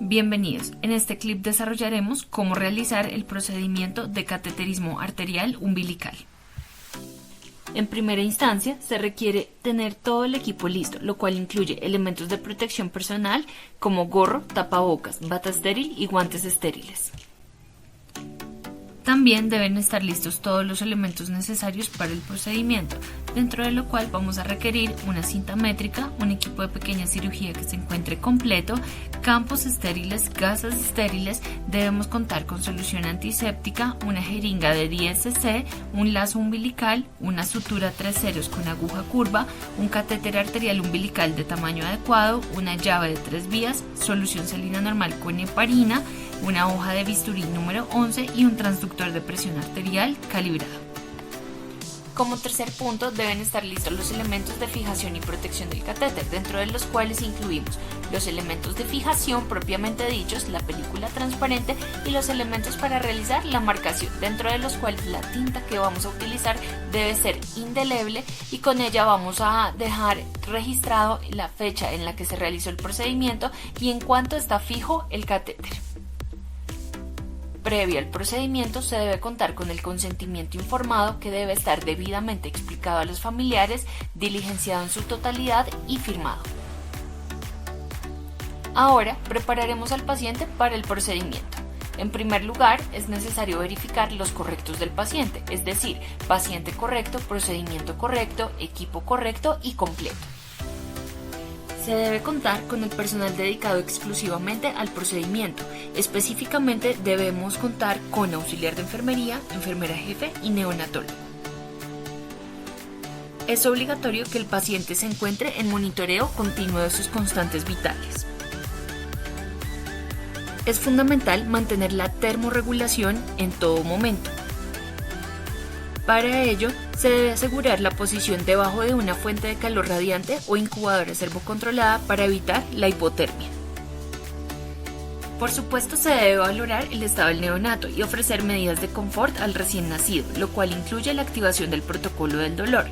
Bienvenidos. En este clip desarrollaremos cómo realizar el procedimiento de cateterismo arterial umbilical. En primera instancia, se requiere tener todo el equipo listo, lo cual incluye elementos de protección personal como gorro, tapabocas, bata estéril y guantes estériles. También deben estar listos todos los elementos necesarios para el procedimiento, dentro de lo cual vamos a requerir una cinta métrica, un equipo de pequeña cirugía que se encuentre completo, campos estériles, gasas estériles, debemos contar con solución antiséptica, una jeringa de 10 cc, un lazo umbilical, una sutura 3 ceros con aguja curva, un catéter arterial umbilical de tamaño adecuado, una llave de 3 vías, solución salina normal con heparina, una hoja de bisturí número 11 y un transductor de presión arterial calibrado. Como tercer punto, deben estar listos los elementos de fijación y protección del catéter, dentro de los cuales incluimos los elementos de fijación propiamente dichos, la película transparente y los elementos para realizar la marcación, dentro de los cuales la tinta que vamos a utilizar debe ser indeleble y con ella vamos a dejar registrado la fecha en la que se realizó el procedimiento y en cuánto está fijo el catéter. Previo al procedimiento se debe contar con el consentimiento informado que debe estar debidamente explicado a los familiares, diligenciado en su totalidad y firmado. Ahora prepararemos al paciente para el procedimiento. En primer lugar, es necesario verificar los correctos del paciente, es decir, paciente correcto, procedimiento correcto, equipo correcto y completo. Se debe contar con el personal dedicado exclusivamente al procedimiento. Específicamente debemos contar con auxiliar de enfermería, enfermera jefe y neonatólogo. Es obligatorio que el paciente se encuentre en monitoreo continuo de sus constantes vitales. Es fundamental mantener la termorregulación en todo momento. Para ello, se debe asegurar la posición debajo de una fuente de calor radiante o incubadora servocontrolada para evitar la hipotermia. Por supuesto, se debe valorar el estado del neonato y ofrecer medidas de confort al recién nacido, lo cual incluye la activación del protocolo del dolor.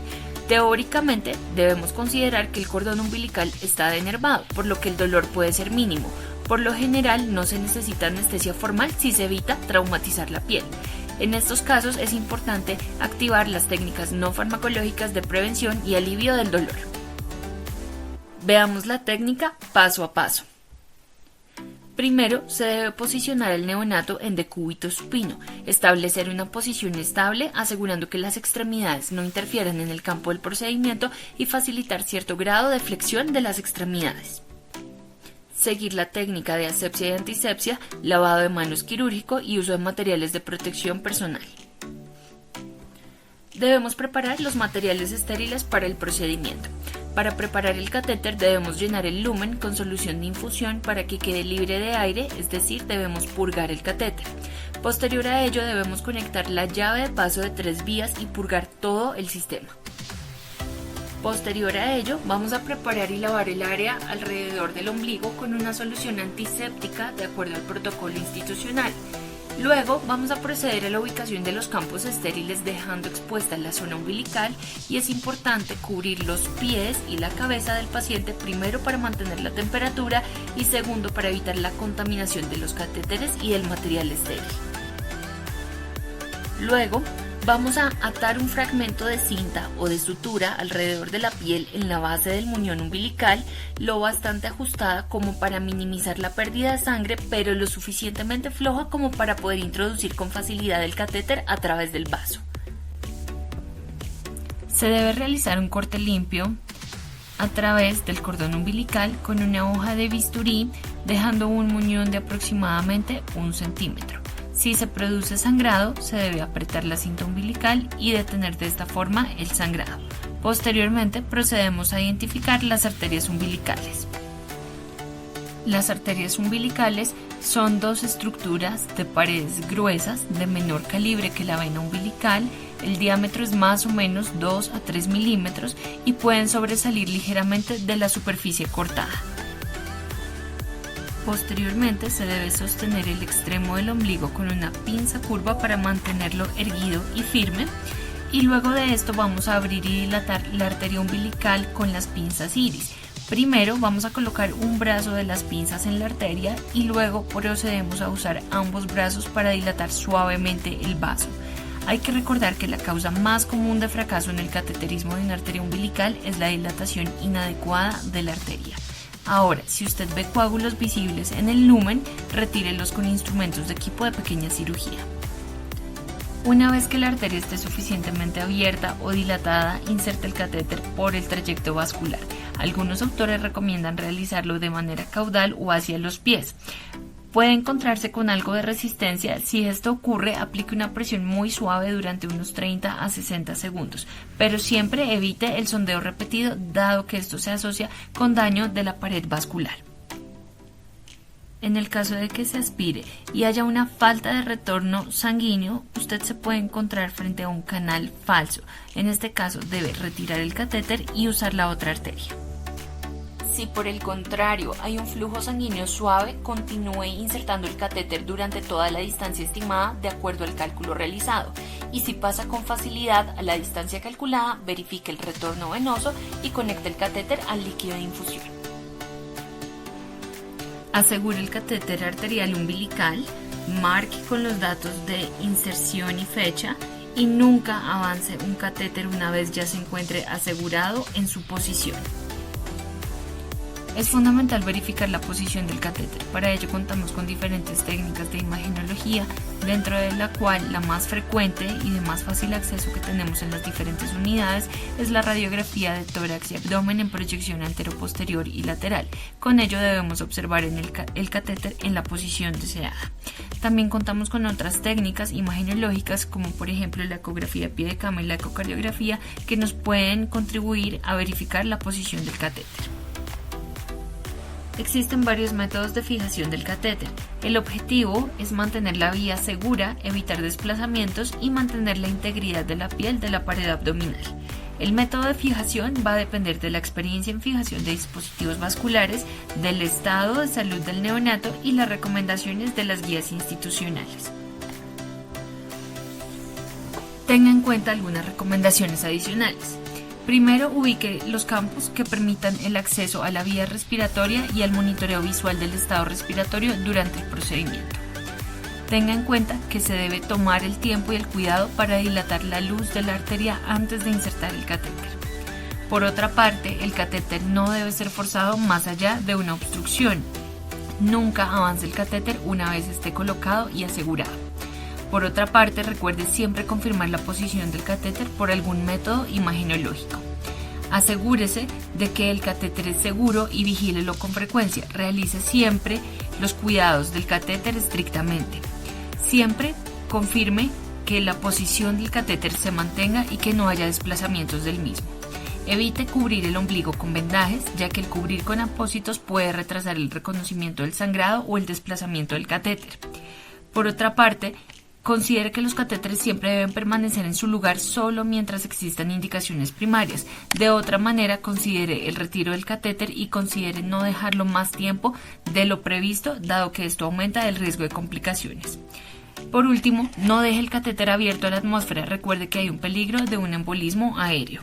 Teóricamente, debemos considerar que el cordón umbilical está denervado, por lo que el dolor puede ser mínimo. Por lo general, no se necesita anestesia formal si se evita traumatizar la piel. En estos casos es importante activar las técnicas no farmacológicas de prevención y alivio del dolor. Veamos la técnica paso a paso. Primero, se debe posicionar al neonato en decúbito supino, establecer una posición estable asegurando que las extremidades no interfieran en el campo del procedimiento y facilitar cierto grado de flexión de las extremidades. Seguir la técnica de asepsia y antisepsia, lavado de manos quirúrgico y uso de materiales de protección personal. Debemos preparar los materiales estériles para el procedimiento. Para preparar el catéter debemos llenar el lumen con solución de infusión para que quede libre de aire, es decir, debemos purgar el catéter. Posterior a ello debemos conectar la llave de paso de 3 vías y purgar todo el sistema. Posterior a ello, vamos a preparar y lavar el área alrededor del ombligo con una solución antiséptica de acuerdo al protocolo institucional. Luego, vamos a proceder a la ubicación de los campos estériles dejando expuesta la zona umbilical y es importante cubrir los pies y la cabeza del paciente primero para mantener la temperatura y segundo para evitar la contaminación de los catéteres y del material estéril. Luego, vamos a atar un fragmento de cinta o de sutura alrededor de la piel en la base del muñón umbilical, lo bastante ajustada como para minimizar la pérdida de sangre, pero lo suficientemente floja como para poder introducir con facilidad el catéter a través del vaso. Se debe realizar un corte limpio a través del cordón umbilical con una hoja de bisturí, dejando un muñón de aproximadamente 1 centímetro. Si se produce sangrado, se debe apretar la cinta umbilical y detener de esta forma el sangrado. Posteriormente, procedemos a identificar las arterias umbilicales. Las arterias umbilicales son 2 estructuras de paredes gruesas de menor calibre que la vena umbilical. El diámetro es más o menos 2 a 3 milímetros y pueden sobresalir ligeramente de la superficie cortada. Posteriormente se debe sostener el extremo del ombligo con una pinza curva para mantenerlo erguido y firme y luego de esto vamos a abrir y dilatar la arteria umbilical con las pinzas iris. Primero vamos a colocar un brazo de las pinzas en la arteria y luego procedemos a usar ambos brazos para dilatar suavemente el vaso. Hay que recordar que la causa más común de fracaso en el cateterismo de una arteria umbilical es la dilatación inadecuada de la arteria. Ahora, si usted ve coágulos visibles en el lumen, retírelos con instrumentos de equipo de pequeña cirugía. Una vez que la arteria esté suficientemente abierta o dilatada, inserte el catéter por el trayecto vascular. Algunos autores recomiendan realizarlo de manera caudal o hacia los pies. Puede encontrarse con algo de resistencia. Si esto ocurre, aplique una presión muy suave durante unos 30 a 60 segundos, pero siempre evite el sondeo repetido, dado que esto se asocia con daño de la pared vascular. En el caso de que se aspire y haya una falta de retorno sanguíneo, usted se puede encontrar frente a un canal falso. En este caso debe retirar el catéter y usar la otra arteria. Si por el contrario hay un flujo sanguíneo suave, continúe insertando el catéter durante toda la distancia estimada de acuerdo al cálculo realizado. Y si pasa con facilidad a la distancia calculada, verifique el retorno venoso y conecte el catéter al líquido de infusión. Asegure el catéter arterial umbilical, marque con los datos de inserción y fecha y nunca avance un catéter una vez ya se encuentre asegurado en su posición. Es fundamental verificar la posición del catéter. Para ello contamos con diferentes técnicas de imagenología, dentro de la cual la más frecuente y de más fácil acceso que tenemos en las diferentes unidades es la radiografía de tórax y abdomen en proyección antero-posterior y lateral. Con ello debemos observar el catéter en la posición deseada. También contamos con otras técnicas imagenológicas como por ejemplo la ecografía de pie de cama y la ecocardiografía que nos pueden contribuir a verificar la posición del catéter. Existen varios métodos de fijación del catéter. El objetivo es mantener la vía segura, evitar desplazamientos y mantener la integridad de la piel de la pared abdominal. El método de fijación va a depender de la experiencia en fijación de dispositivos vasculares, del estado de salud del neonato y las recomendaciones de las guías institucionales. Tenga en cuenta algunas recomendaciones adicionales. Primero, ubique los campos que permitan el acceso a la vía respiratoria y al monitoreo visual del estado respiratorio durante el procedimiento. Tenga en cuenta que se debe tomar el tiempo y el cuidado para dilatar la luz de la arteria antes de insertar el catéter. Por otra parte, el catéter no debe ser forzado más allá de una obstrucción. Nunca avance el catéter una vez esté colocado y asegurado. Por otra parte, recuerde siempre confirmar la posición del catéter por algún método imagenológico. Asegúrese de que el catéter es seguro y vigílelo con frecuencia. Realice siempre los cuidados del catéter estrictamente. Siempre confirme que la posición del catéter se mantenga y que no haya desplazamientos del mismo. Evite cubrir el ombligo con vendajes, ya que el cubrir con apósitos puede retrasar el reconocimiento del sangrado o el desplazamiento del catéter. Por otra parte, considere que los catéteres siempre deben permanecer en su lugar solo mientras existan indicaciones primarias. De otra manera, considere el retiro del catéter y considere no dejarlo más tiempo de lo previsto, dado que esto aumenta el riesgo de complicaciones. Por último, no deje el catéter abierto a la atmósfera. Recuerde que hay un peligro de un embolismo aéreo.